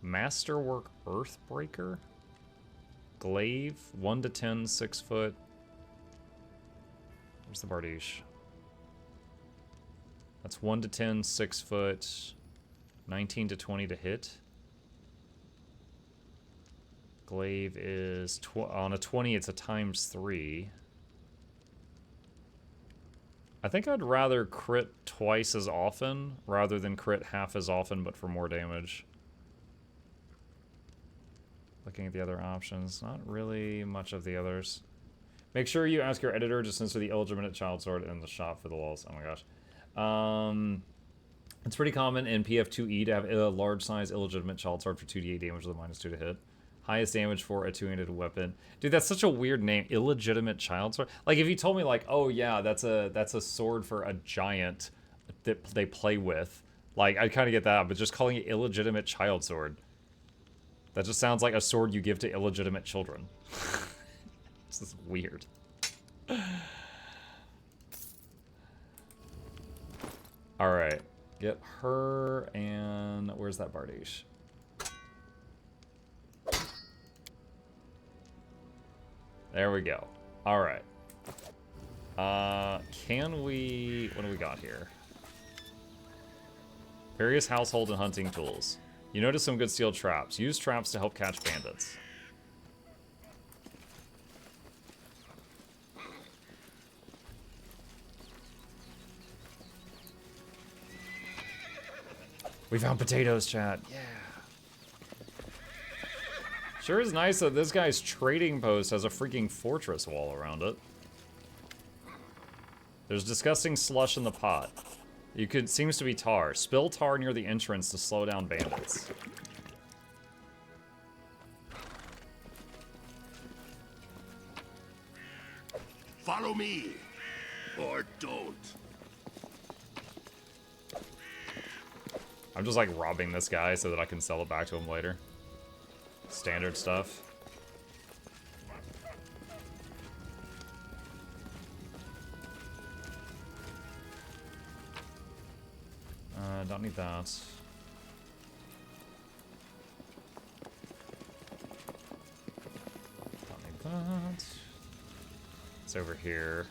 Masterwork Earthbreaker. Glaive, 1 to 10, 6 foot. Where's the Bardiche? That's 1 to 10, 6 foot. 19 to 20 to hit. Glaive is on a 20, it's a ×3. I think I'd rather crit twice as often rather than crit half as often, but for more damage. Looking at the other options, not really much of the others. Make sure you ask your editor to censor the illegitimate child sword in the shop for the lulz. Oh my gosh. It's pretty common in PF2E to have a large size illegitimate child sword for 2d8 damage with a -2 to hit. Highest damage for a two-handed weapon. Dude, that's such a weird name. Illegitimate child sword. Like, if you told me, like, oh yeah, that's a sword for a giant that they play with, like, I'd kind of get that, but just calling it illegitimate child sword, that just sounds like a sword you give to illegitimate children. This is weird. Alright. Get her, and where's that Bardiche? There we go. Alright. Can we... What do we got here? Various household and hunting tools. You notice some good steel traps. Use traps to help catch bandits. We found potatoes, chat. Yeah. Sure is nice that this guy's trading post has a freaking fortress wall around it. There's disgusting slush in the pot. Seems to be tar. Spill tar near the entrance to slow down bandits. Follow me, or don't. I'm just like robbing this guy so that I can sell it back to him later. Standard stuff. Don't need that. Don't need that. It's over here.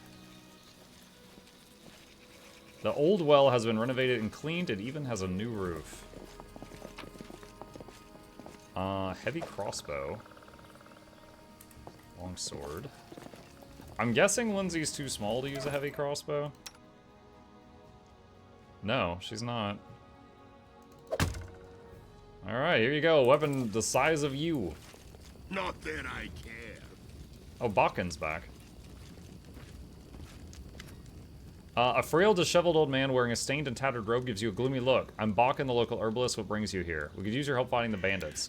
The old well has been renovated and cleaned. It even has a new roof. Heavy crossbow. Long sword. I'm guessing Lindsay's too small to use a heavy crossbow. No, she's not. Alright, here you go. Weapon the size of you. Not that I care. Oh, Bakken's back. A frail, disheveled old man wearing a stained and tattered robe gives you a gloomy look. I'm Bakken, the local herbalist. What brings you here? We could use your help fighting the bandits.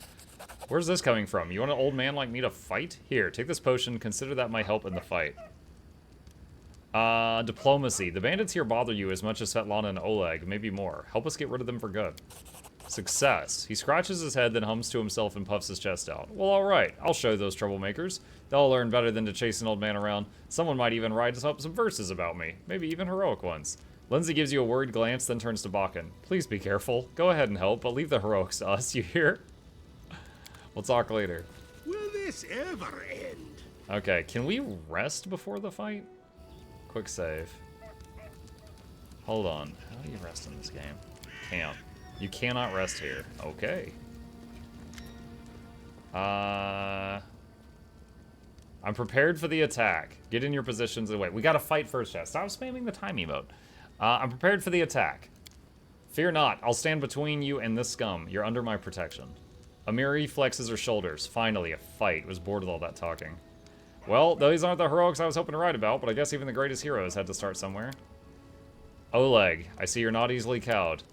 Where's this coming from? You want an old man like me to fight? Here, take this potion. Consider that my help in the fight. Diplomacy. The bandits here bother you as much as Svetlana and Oleg, maybe more. Help us get rid of them for good. Success. He scratches his head, then hums to himself and puffs his chest out. Well, alright. I'll show those troublemakers. They'll learn better than to chase an old man around. Someone might even write up some verses about me. Maybe even heroic ones. Lindsay gives you a worried glance, then turns to Bakken. Please be careful. Go ahead and help, but leave the heroics to us, you hear? We'll talk later. Will this ever end? Okay, can we rest before the fight? Quick save. Hold on. How do you rest in this game? Camp. You cannot rest here. Okay. I'm prepared for the attack. Get in your positions and wait. We gotta fight first, chat. Stop spamming the time emote. I'm prepared for the attack. Fear not. I'll stand between you and this scum. You're under my protection. Amiri flexes her shoulders. Finally, a fight. Was bored with all that talking. Well, those aren't the heroics I was hoping to write about, but I guess even the greatest heroes had to start somewhere. Oleg, I see you're not easily cowed.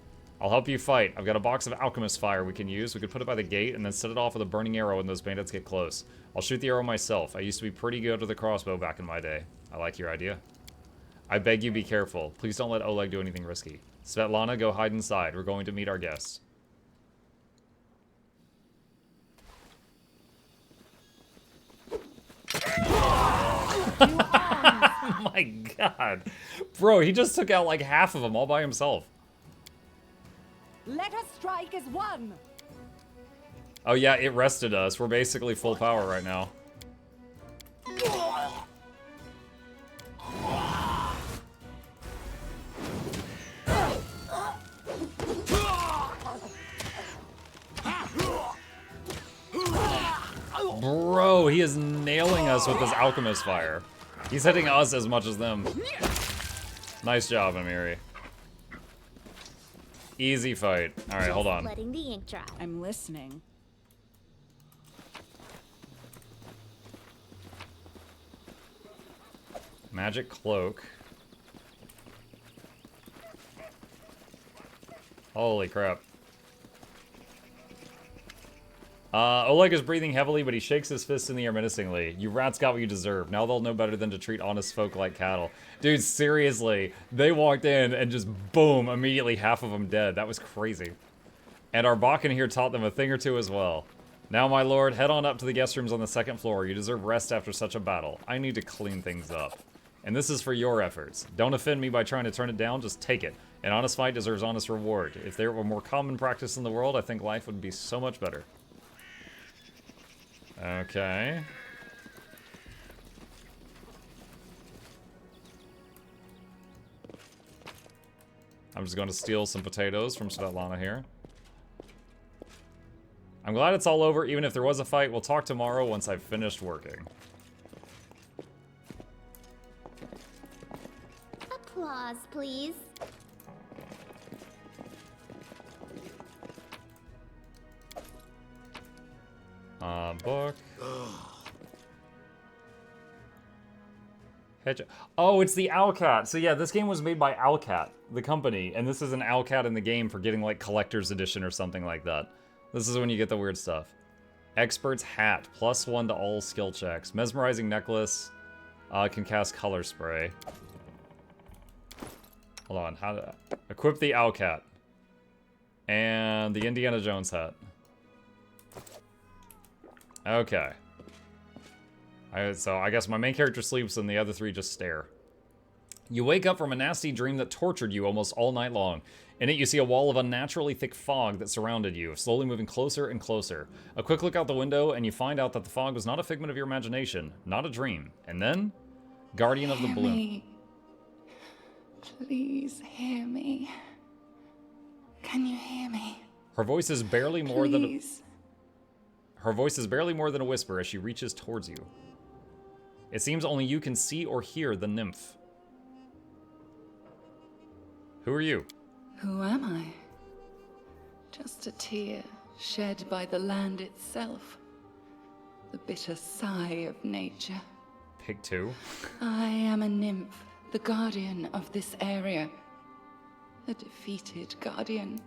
I'll help you fight. I've got a box of alchemist fire we can use. We could put it by the gate and then set it off with a burning arrow when those bandits get close. I'll shoot the arrow myself. I used to be pretty good with a crossbow back in my day. I like your idea. I beg you be careful. Please don't let Oleg do anything risky. Svetlana, go hide inside. We're going to meet our guests. Oh my god. Bro, he just took out like half of them all by himself. Let us strike as one. Oh yeah, it rested us. We're basically full power right now. Bro, he is nailing us with his alchemist fire. He's hitting us as much as them. Nice job, Amiri. Easy fight. All right, hold on. Letting the ink dry. I'm listening. Magic cloak. Holy crap. Oleg is breathing heavily, but he shakes his fist in the air menacingly. You rats got what you deserve. Now they'll know better than to treat honest folk like cattle. Dude, seriously. They walked in and just boom, immediately half of them dead. That was crazy. And our Bakken here taught them a thing or two as well. Now, my lord, head on up to the guest rooms on the second floor. You deserve rest after such a battle. I need to clean things up. And this is for your efforts. Don't offend me by trying to turn it down, just take it. An honest fight deserves honest reward. If there were more common practice in the world, I think life would be so much better. Okay. I'm just going to steal some potatoes from Svetlana here. I'm glad it's all over. Even if there was a fight, we'll talk tomorrow once I've finished working. Applause, please. Book. Oh, it's the Owlcat. So yeah, this game was made by Owlcat, the company, and this is an Owlcat in the game for getting like collector's edition or something like that. This is when you get the weird stuff. Expert's hat, +1 to all skill checks. Mesmerizing necklace, can cast color spray. Hold on, how to equip the Owlcat and the Indiana Jones hat. Okay. So I guess my main character sleeps and the other three just stare. You wake up from a nasty dream that tortured you almost all night long. In it, you see a wall of unnaturally thick fog that surrounded you, slowly moving closer and closer. A quick look out the window, and you find out that the fog was not a figment of your imagination, not a dream. And then, Guardian of the Bloom. Me. Please hear me. Can you hear me? Her voice is barely more than a... Please. Her voice is barely more than a whisper as she reaches towards you. It seems only you can see or hear the nymph. Who are you? Who am I? Just a tear shed by the land itself. The bitter sigh of nature. Pig 2. I am a nymph, the guardian of this area. A defeated guardian.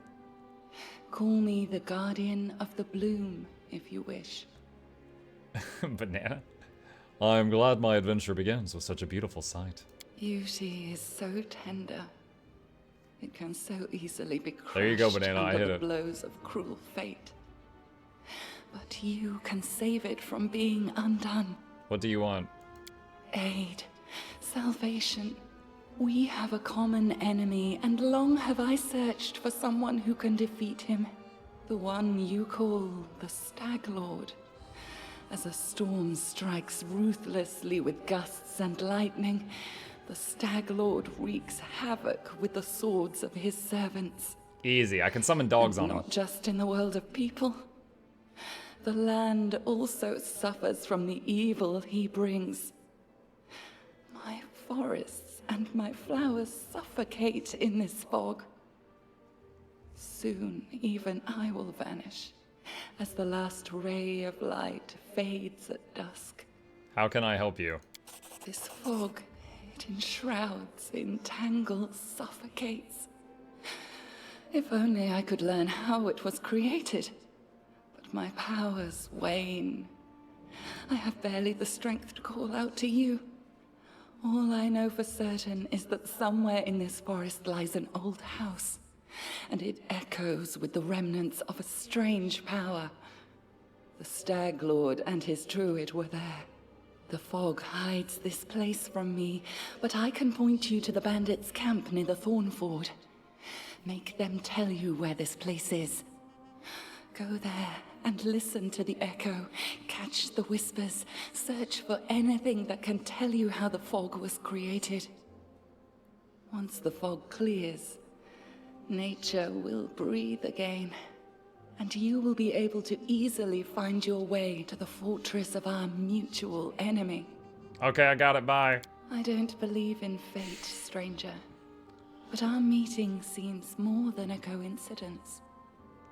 Call me the guardian of the bloom, if you wish. Banana? I'm glad my adventure begins with such a beautiful sight. Beauty is so tender. It can so easily be crushed There you go, Banana, I under hit the it. blows of cruel fate. But you can save it from being undone. What do you want? Aid, salvation. We have a common enemy, and long have I searched for someone who can defeat him. The one you call the Stag Lord. As a storm strikes ruthlessly with gusts and lightning, the Stag Lord wreaks havoc with the swords of his servants. Easy, I can summon dogs on him. Not just in the world of people. The land also suffers from the evil he brings. My forests and my flowers suffocate in this fog. Soon, even I will vanish, as the last ray of light fades at dusk. How can I help you? This fog, it enshrouds, entangles, suffocates. If only I could learn how it was created. But my powers wane. I have barely the strength to call out to you. All I know for certain is that somewhere in this forest lies an old house, and it echoes with the remnants of a strange power. The Stag Lord and his druid were there. The fog hides this place from me, but I can point you to the bandits' camp near the Thornford. Make them tell you where this place is. Go there and listen to the echo, catch the whispers, search for anything that can tell you how the fog was created. Once the fog clears, nature will breathe again, and you will be able to easily find your way to the fortress of our mutual enemy. Okay, I got it, bye. I don't believe in fate, stranger, but our meeting seems more than a coincidence.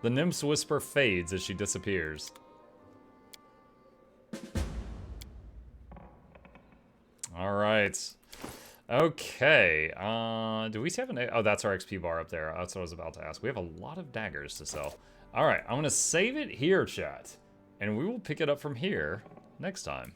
The nymph's whisper fades as she disappears. All right. Okay. Do we have an... Oh, that's our XP bar up there. That's what I was about to ask. We have a lot of daggers to sell. All right. I'm going to save it here, chat. And we will pick it up from here next time.